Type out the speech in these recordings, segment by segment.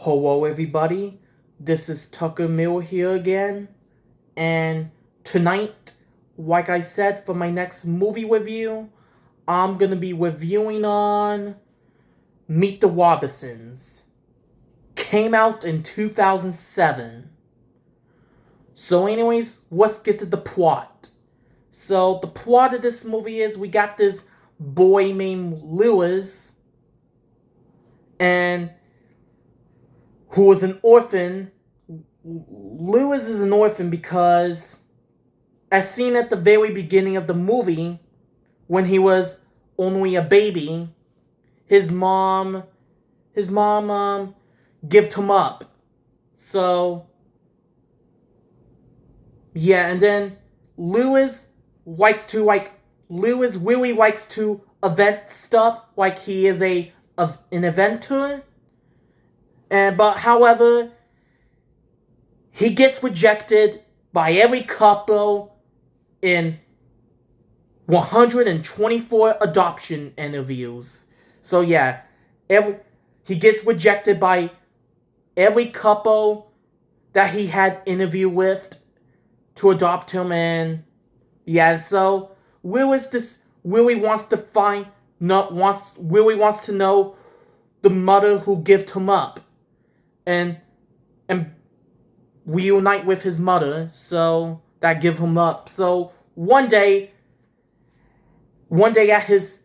Hello, everybody. This is Tucker Mill here again. And tonight, like I said, for my next movie review, I'm gonna be reviewing on Meet the Robinsons. Came out in 2007. So, anyways, let's get to the plot. So, the plot of this movie is we got this boy named Lewis, and who was an orphan. Lewis is an orphan because, as seen at the very beginning of the movie, when he was only a baby, his mom gave him up. So, yeah, and then Lewis Lewis really likes to invent stuff, like he is an inventor. But however, he gets rejected by every couple in 124 adoption interviews. So yeah, he gets rejected by every couple that he had interviewed with to adopt him, and yeah, so Willie wants to know the mother who gave him up, and reunite with his mother, so that give him up. So one day at his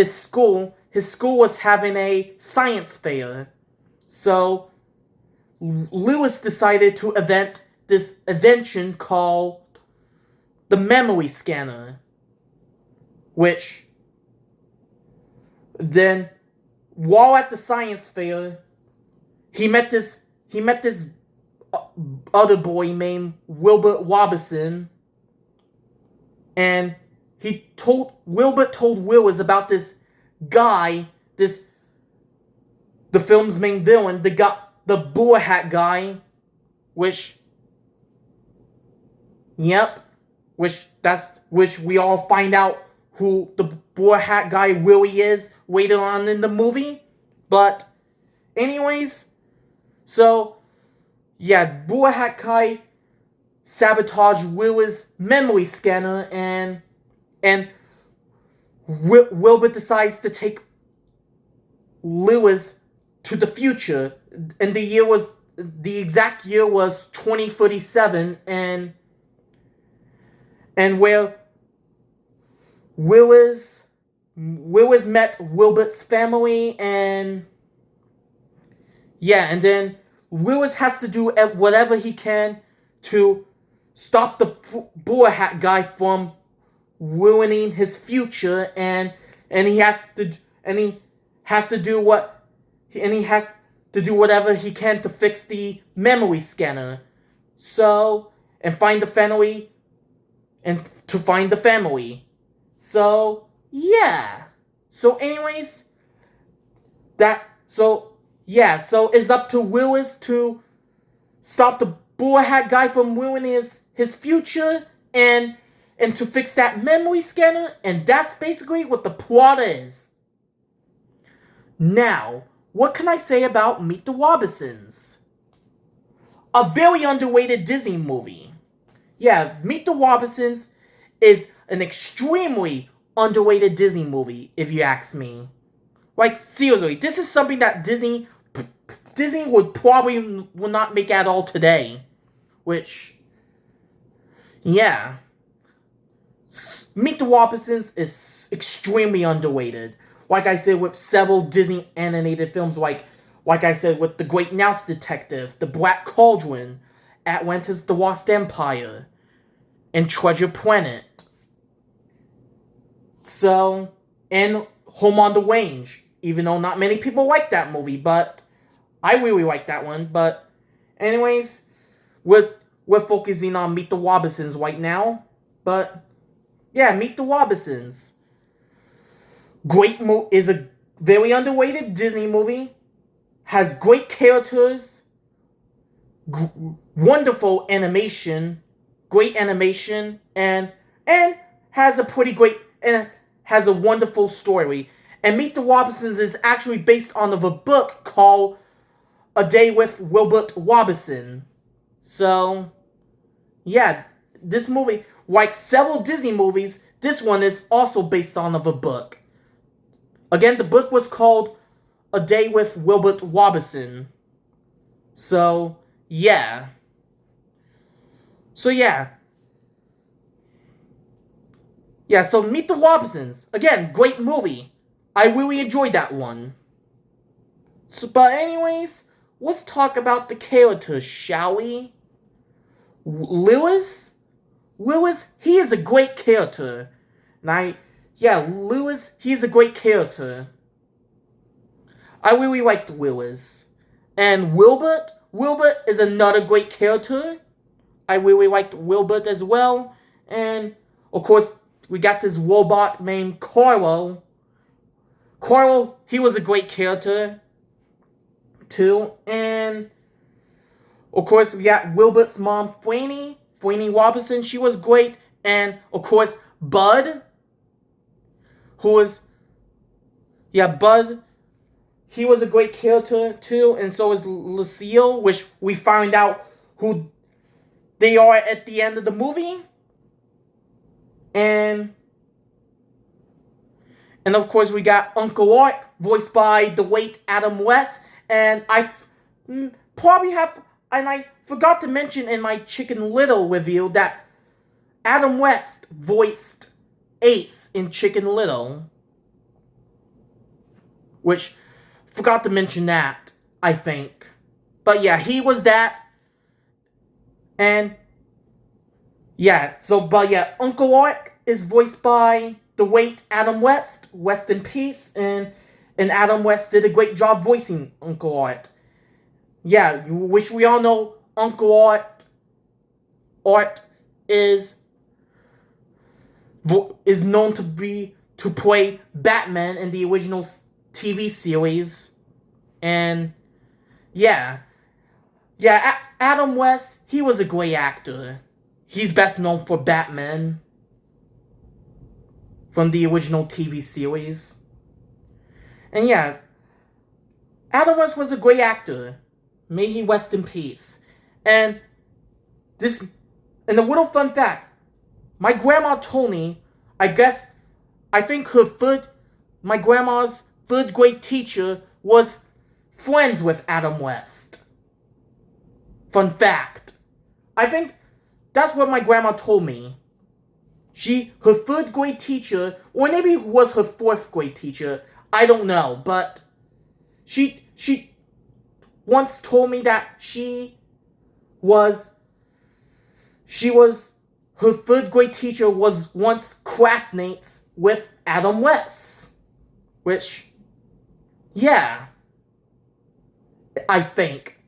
school was having a science fair. So Lewis decided to invent this invention called the memory scanner, which then, while at the science fair, he met this other boy named Wilbert Robinson, and Wilbert told Willis about this guy, the film's main villain, the boar hat guy, which we all find out who the boar hat guy really is later on in the movie. But anyways, so yeah, boar hat guy sabotaged Willis' memory scanner, and Wilbur decides to take Lewis to the future, and the exact year was 2037, and where Willis met Wilbert's family, and yeah, and then Willis has to do whatever he can to stop the boar hat guy from ruining his future, and he has to do whatever he can to fix the memory scanner. So, and find the family, and to find the family. So, yeah. So anyways, so it's up to Willis to stop the boar hat guy from ruining his future, and to fix that memory scanner, and that's basically what the plot is. Now, what can I say about Meet the Robinsons? A very underrated Disney movie. Yeah, Meet the Robinsons is an extremely underrated Disney movie, if you ask me. Like, seriously, this is something that Disney would not make at all today. Which, yeah. Meet the Robinsons is extremely underrated. Like I said, with several Disney animated films, like I said, with The Great Mouse Detective, The Black Cauldron, Atlantis the Lost Empire, and Treasure Planet. So, and Home on the Range, even though not many people like that movie, but I really like that one. But anyways, we're focusing on Meet the Robinsons right now. But yeah, Meet the Robinsons. Is a very underrated Disney movie. Has great characters, wonderful animation, great animation, and has a wonderful story. And Meet the Robinsons is actually based on a book called A Day with Wilbert Robinson. So, yeah, this movie, like several Disney movies, this one is also based on of a book. Again, the book was called A Day with Wilbert Robinson. So, yeah. So, yeah. Yeah, so Meet the Robinsons. Again, great movie. I really enjoyed that one. So, but anyways, let's talk about the characters, shall we? Lewis? Lewis, he is a great character. Lewis, he's a great character. I really liked Lewis. And Wilbert? Wilbert is another great character. I really liked Wilbert as well. And, of course, we got this robot named Carlo. Carlo, he was a great character, too. And, of course, we got Wilbert's mom, Franny Robinson, she was great. And, of course, Bud, Bud, he was a great character, too. And so is Lucille, which we find out who they are at the end of the movie. And of course, we got Uncle Art, voiced by the late Adam West. And I forgot to mention in my Chicken Little review that Adam West voiced Ace in Chicken Little. Which, forgot to mention that, I think. But yeah, he was that. And, Uncle Art is voiced by the late Adam West. Rest in peace. And Adam West did a great job voicing Uncle Art. Yeah, which we all know Uncle Art is known to play Batman in the original TV series. And Adam West, he was a great actor. He's best known for Batman from the original TV series. And Adam West was a great actor. May he rest in peace. And a little fun fact, my grandma told me, I think my grandma's third grade teacher was friends with Adam West. Fun fact. I think that's what my grandma told me. Her third grade teacher, or maybe it was her fourth grade teacher, I don't know, but she once told me that her third grade teacher was once classmates with Adam West. Which, I think.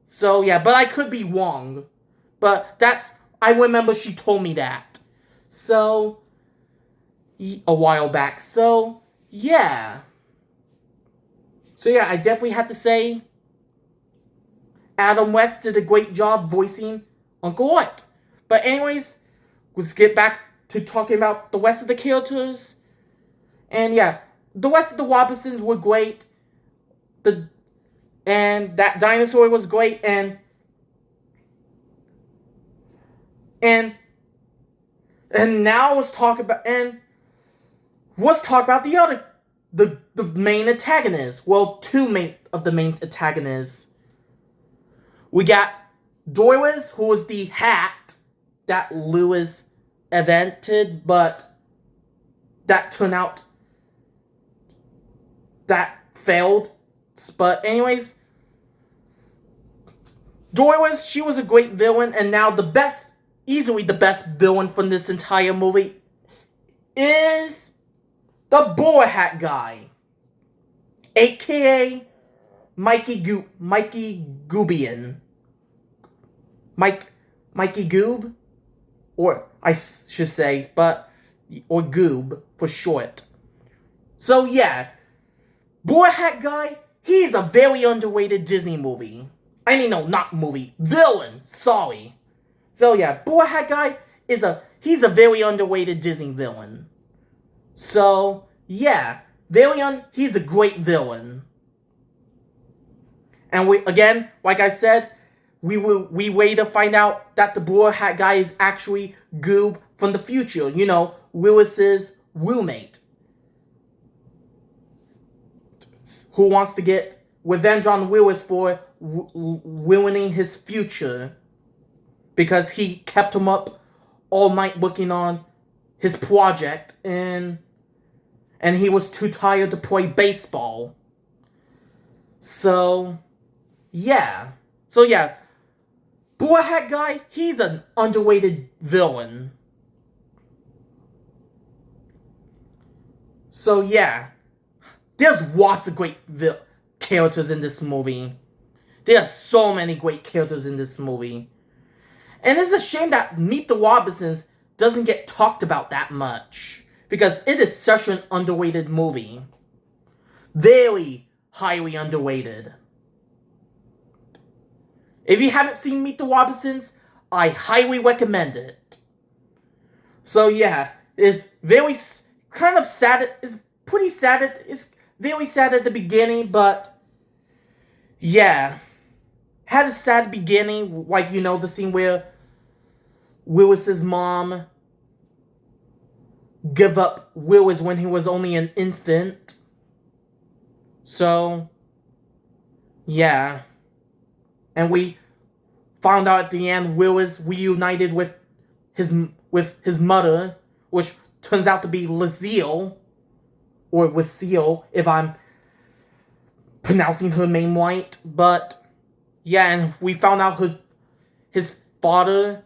So, but I could be wrong. But I remember she told me that. So, a while back. So, I definitely have to say Adam West did a great job voicing Uncle Art. But anyways, let's get back to talking about the rest of the characters. And the rest of the Robinsons were great. And that dinosaur was great. And now let's talk about the main antagonists. Well, two of the main antagonists. We got Doris, who was the hat that Lewis invented, but that turned out that failed. But anyways, Doris, she was a great villain, and now easily the best villain from this entire movie is the Boar Hat guy, aka Mikey Goobian. Mikey Goob, or I should say, or Goob for short. So Boar Hat guy, he's a very underrated Disney movie. Villain, sorry. So Boar Hat guy he's a very underrated Disney villain. So he's a great villain. And we again, like I said, we wait to find out that the blue hat guy is actually Goob from the future. You know, Lewis's roommate, who wants to get revenge on Lewis for ruining his future because he kept him up all night working on his project and he was too tired to play baseball. So yeah. Blue Hat Guy, he's an underrated villain. So yeah. There's lots of great characters in this movie. There are so many great characters in this movie. And it's a shame that Meet the Robinsons doesn't get talked about that much. Because it is such an underrated movie. Very highly underrated. If you haven't seen Meet the Robinsons, I highly recommend it. So yeah, it's very kind of sad. It's pretty sad. It's very sad at the beginning, but yeah. Had a sad beginning, like, you know, the scene where Willis's mom gave up Willis when he was only an infant. So, yeah. And we found out at the end Willis reunited with his mother, which turns out to be Lucille, or Lucille, if I'm pronouncing her name right. But yeah, and we found out his father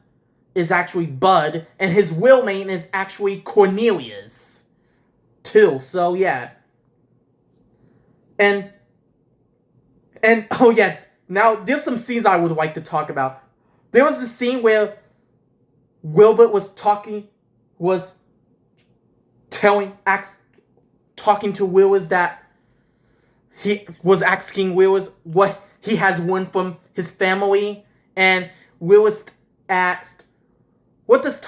is actually Bud, and his real name is actually Cornelius, too. So yeah. And oh yeah, now there's some scenes I would like to talk about. There was the scene where Wilbur was talking to Willis that he was asking Willis what he has won from his family, and Willis asked, what does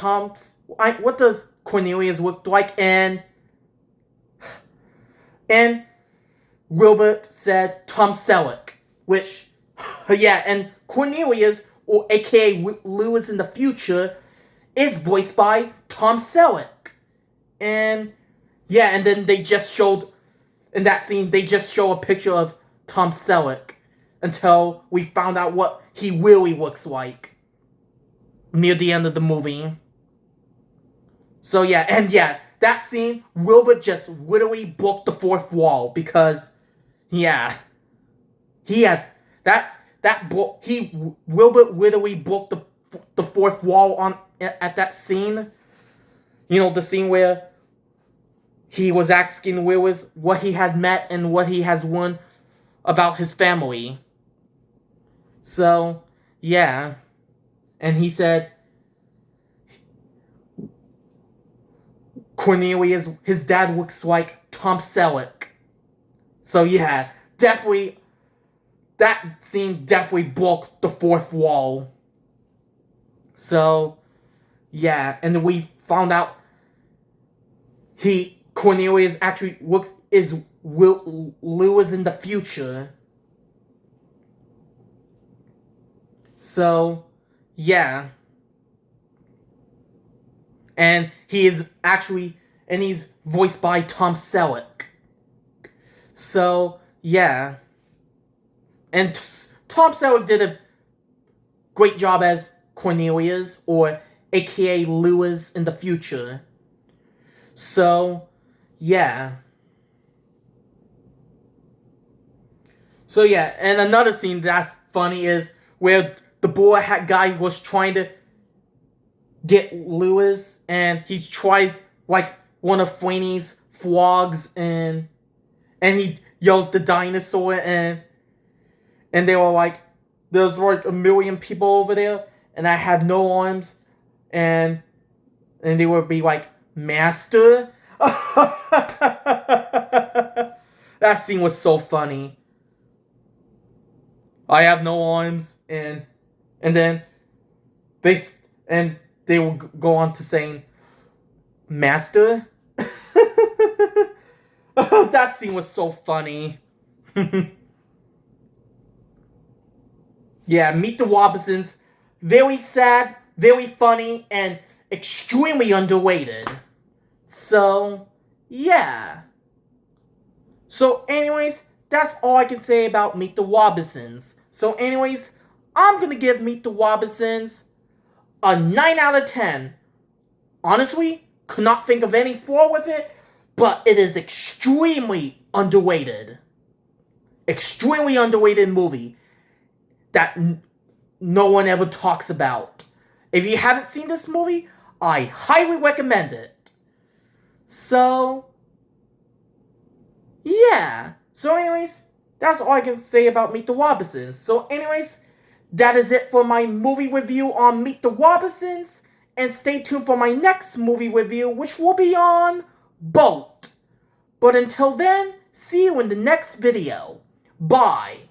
Cornelius look like? And Wilbur said Tom Selleck, which, yeah, and Cornelius, or aka Lewis in the future, is voiced by Tom Selleck. And yeah, and then they just showed, in that scene, they just show a picture of Tom Selleck until we found out what he really looks like near the end of the movie. So yeah, and yeah, that scene, Wilbur just literally broke the fourth wall because, yeah, Wilbur literally broke the fourth wall at that scene. You know, the scene where he was asking Willis what he had met and what he has won about his family. So, yeah. And he said Cornelius, his dad looks like Tom Selleck. So yeah, definitely, that scene definitely broke the fourth wall. So, yeah, and we found out Cornelius actually is Lewis in the future. So, yeah. And he's voiced by Tom Selleck. So, yeah. And Tom Selleck did a great job as Cornelius, or aka Lewis in the future. So, yeah. So, yeah, and another scene that's funny is where the Blue Hat guy was trying to get Lewis, and he tries, like, one of Flaney's frogs, and he yells the dinosaur, and they were like, there's like 1 million people over there, and I have no arms, and they would be like, Master? That scene was so funny. I have no arms, and then they will go on to saying, Master? That scene was so funny. Yeah, Meet the Wobbisons. Very sad, very funny, and extremely underrated. So, yeah. So, anyways, that's all I can say about Meet the Wobbisons. So, anyways, I'm gonna give Meet the Wobbisons a 9 out of 10. Honestly, could not think of any flaw with it, but it is extremely underrated. Extremely underrated movie that no one ever talks about. If you haven't seen this movie, I highly recommend it. So, yeah. So anyways, that's all I can say about Meet the Wobbisons. So anyways, that is it for my movie review on Meet the Wobbisons. And stay tuned for my next movie review, which will be on Bolt. But until then, see you in the next video. Bye.